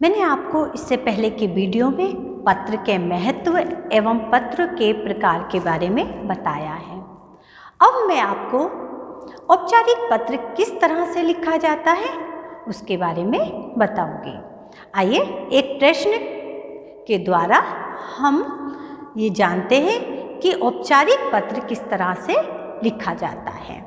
मैंने आपको इससे पहले की वीडियो में पत्र के महत्व एवं पत्र के प्रकार के बारे में बताया है। अब मैं आपको औपचारिक पत्र किस तरह से लिखा जाता है उसके बारे में बताऊंगी। आइए एक प्रश्न के द्वारा हम ये जानते हैं कि औपचारिक पत्र किस तरह से लिखा जाता है।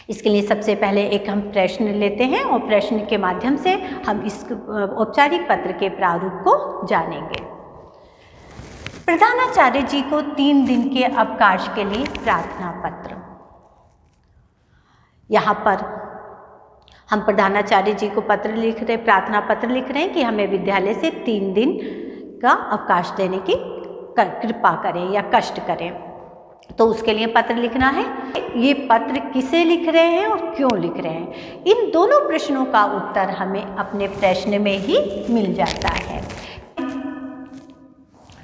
इसके लिए सबसे पहले एक हम प्रश्न लेते हैं और प्रश्न के माध्यम से हम इस औपचारिक पत्र के प्रारूप को जानेंगे। प्रधानाचार्य जी को 3 दिन के अवकाश के लिए प्रार्थना पत्र। यहाँ पर हम प्रधानाचार्य जी को पत्र लिख रहे, प्रार्थना पत्र लिख रहे हैं कि हमें विद्यालय से 3 दिन का अवकाश देने की कृपा करें या कष्ट करें। तो उसके लिए पत्र लिखना है। ये पत्र किसे लिख रहे हैं और क्यों लिख रहे हैं, इन दोनों प्रश्नों का उत्तर हमें अपने प्रश्न में ही मिल जाता है।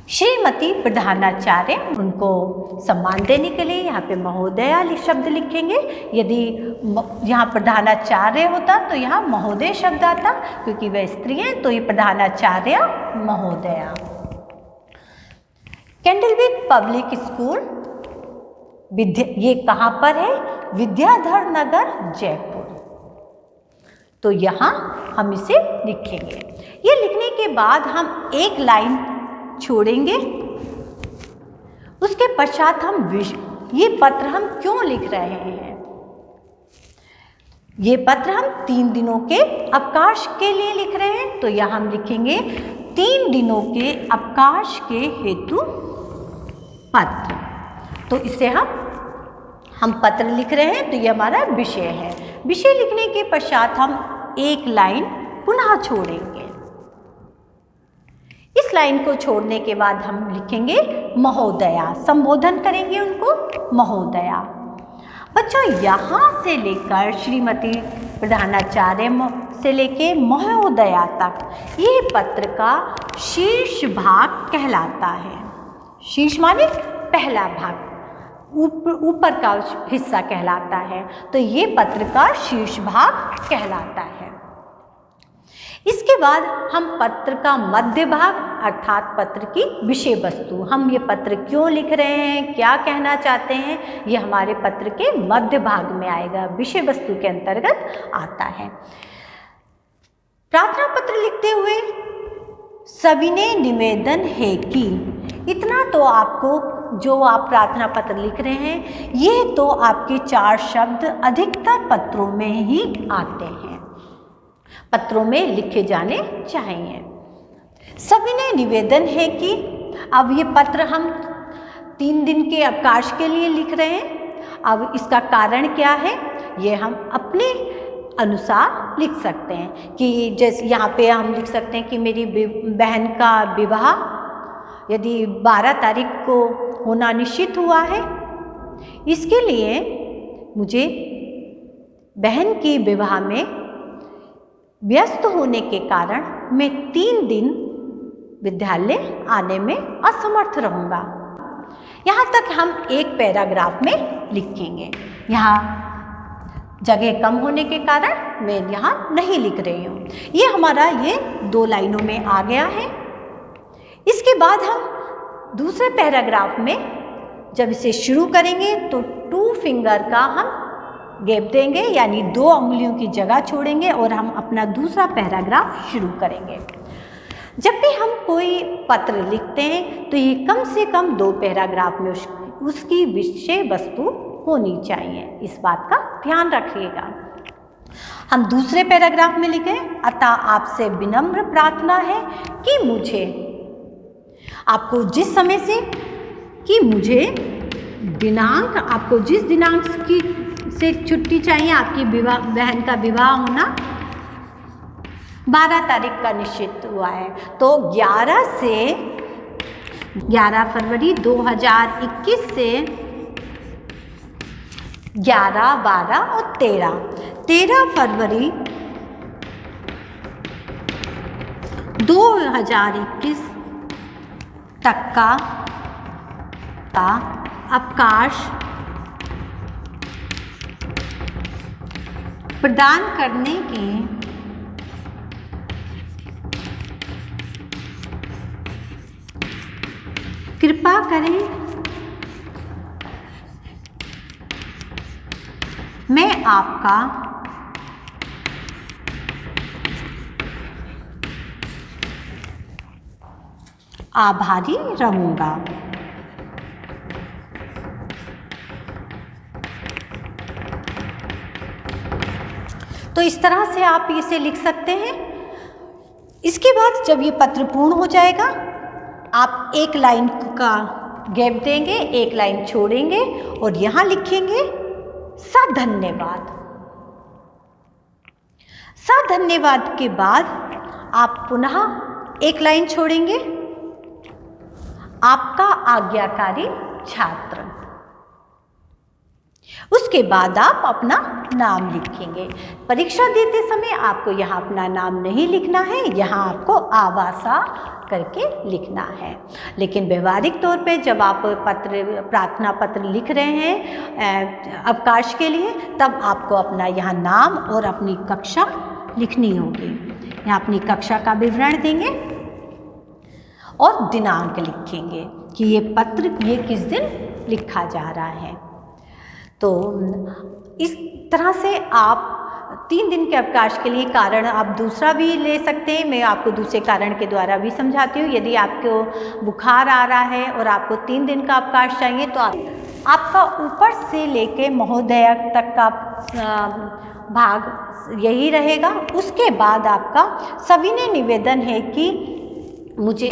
श्रीमती प्रधानाचार्य, उनको सम्मान देने के लिए यहाँ पे महोदया शब्द लिखेंगे। यदि यहाँ प्रधानाचार्य होता तो यहाँ महोदय शब्द आता, क्योंकि वह स्त्री हैं तो ये प्रधानाचार्य महोदया। कैंडलविक पब्लिक स्कूल ये कहाँ पर है? विद्याधर नगर, जयपुर। तो यहाँ हम इसे लिखेंगे। ये लिखने के बाद हम एक लाइन छोड़ेंगे। उसके पश्चात हम ये पत्र हम क्यों लिख रहे हैं, ये पत्र हम 3 दिनों के अवकाश के लिए लिख रहे हैं। तो यहाँ हम लिखेंगे 3 दिनों के अवकाश के हेतु पत्र। तो इसे हम पत्र लिख रहे हैं तो ये हमारा विषय है। विषय लिखने के पश्चात हम एक लाइन पुनः छोड़ेंगे। इस लाइन को छोड़ने के बाद हम लिखेंगे महोदया, संबोधन करेंगे उनको महोदया। बच्चों, यहाँ से लेकर श्रीमती प्रधानाचार्य से लेके महोदया तक ये पत्र का शीर्ष भाग कहलाता है। शीर्ष माने पहला भाग, ऊपर का हिस्सा कहलाता है। तो ये पत्र का शीर्ष भाग कहलाता है। इसके बाद हम पत्र का मध्य भाग अर्थात पत्र की विषय वस्तु, हम ये पत्र क्यों लिख रहे हैं, क्या कहना चाहते हैं, ये हमारे पत्र के मध्य भाग में आएगा, विषय वस्तु के अंतर्गत आता है। प्रार्थना पत्र लिखते हुए सविनय निवेदन है कि, इतना तो आपको जो आप प्रार्थना पत्र लिख रहे हैं ये तो आपके 4 शब्द अधिकतर पत्रों में ही आते हैं, पत्रों में लिखे जाने चाहिए। सविनय निवेदन है कि, अब ये पत्र हम 3 दिन के अवकाश के लिए लिख रहे हैं। अब इसका कारण क्या है, ये हम अपने अनुसार लिख सकते हैं कि जैसे यहाँ पे हम लिख सकते हैं कि मेरी बहन का विवाह यदि 12 तारीख को होना निश्चित हुआ है, इसके लिए मुझे बहन की विवाह में व्यस्त होने के कारण मैं 3 दिन विद्यालय आने में असमर्थ रहूँगा। यहाँ तक हम एक पैराग्राफ में लिखेंगे। यहाँ जगह कम होने के कारण मैं यहाँ नहीं लिख रही हूँ। ये हमारा ये 2 लाइनों में आ गया है। इसके बाद हम दूसरे पैराग्राफ में जब इसे शुरू करेंगे तो 2 फिंगर का हम गैप देंगे, यानी 2 उंगलियों की जगह छोड़ेंगे और हम अपना दूसरा पैराग्राफ शुरू करेंगे। जब भी हम कोई पत्र लिखते हैं तो ये कम से कम 2 पैराग्राफ में उसकी विषय वस्तु होनी चाहिए, इस बात का ध्यान रखिएगा। हम दूसरे पैराग्राफ में लिखें, अतः आपसे विनम्र प्रार्थना है कि मुझे, आपको जिस समय से मुझे दिनांक, आपको जिस दिनांक की से छुट्टी चाहिए, आपकी बहन का विवाह होना 12 तारीख का निश्चित हुआ है, तो 11 फरवरी 2021 से 11, 12 और 13 फरवरी 2021 तक का अवकाश प्रदान करने की कृपा करें मैं आपका आभारी रहूंगा। तो इस तरह से आप इसे लिख सकते हैं। इसके बाद जब ये पत्र पूर्ण हो जाएगा, आप एक लाइन का गैप देंगे, एक लाइन छोड़ेंगे और यहाँ लिखेंगे सधन्यवाद। सधन्यवाद के बाद आप पुनः एक लाइन छोड़ेंगे, आपका आज्ञाकारी छात्र। उसके बाद आप अपना नाम लिखेंगे। परीक्षा देते समय आपको यहाँ अपना नाम नहीं लिखना है, यहाँ आपको आवासा करके लिखना है। लेकिन व्यवहारिक तौर पे जब आप प्रार्थना पत्र लिख रहे हैं अवकाश के लिए, तब आपको अपना यहाँ नाम और अपनी कक्षा लिखनी होगी। यहाँ अपनी कक्षा का विवरण देंगे और दिनांक लिखेंगे कि ये पत्र ये किस दिन लिखा जा रहा है। तो इस तरह से आप 3 दिन के अवकाश के लिए कारण आप दूसरा भी ले सकते हैं। मैं आपको दूसरे कारण के द्वारा भी समझाती हूँ। यदि आपको बुखार आ रहा है और आपको 3 दिन का अवकाश चाहिए, तो आपका ऊपर से लेके महोदय तक का भाग यही रहेगा। उसके बाद आपका सविनय निवेदन है कि मुझे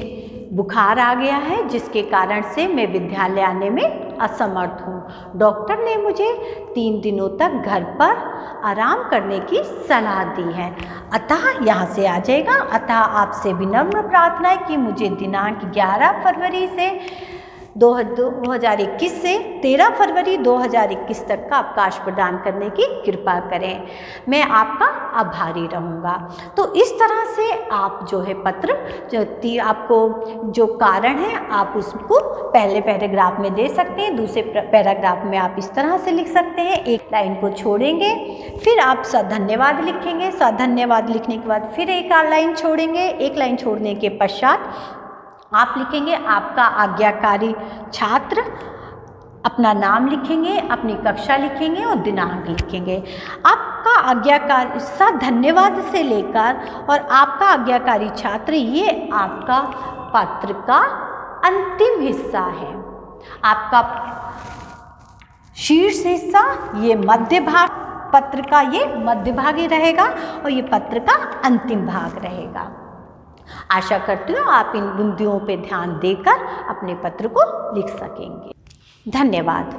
बुखार आ गया है, जिसके कारण से मैं विद्यालय आने में असमर्थ हूँ। डॉक्टर ने मुझे 3 दिनों तक घर पर आराम करने की सलाह दी है। अतः यहाँ से आ जाएगा। अतः आपसे विनम्र प्रार्थना है कि मुझे दिनांक 11 फरवरी से 2021 से 13 फरवरी 2021 तक का अवकाश प्रदान करने की कृपा करें। मैं आपका आभारी रहूँगा। तो इस तरह से आप जो है पत्र आपको जो कारण है आप उसको पहले पैराग्राफ में दे सकते हैं। दूसरे पैराग्राफ में आप इस तरह से लिख सकते हैं। एक लाइन को छोड़ेंगे, फिर आप सधन्यवाद लिखेंगे। सधन्यवाद लिखने के बाद फिर एक लाइन छोड़ेंगे। एक लाइन छोड़ने के पश्चात आप लिखेंगे आपका आज्ञाकारी छात्र, अपना नाम लिखेंगे, अपनी कक्षा लिखेंगे और दिनांक लिखेंगे। आपका आज्ञाकारी सधन्यवाद से लेकर और आपका आज्ञाकारी छात्र, ये आपका पत्र का अंतिम हिस्सा है। आपका शीर्ष हिस्सा ये मध्य भाग, पत्र का ये मध्य भाग ही रहेगा और ये पत्र का अंतिम भाग रहेगा। आशा करती हूँ आप इन बिंदुओं पे ध्यान देकर अपने पत्र को लिख सकेंगे। धन्यवाद।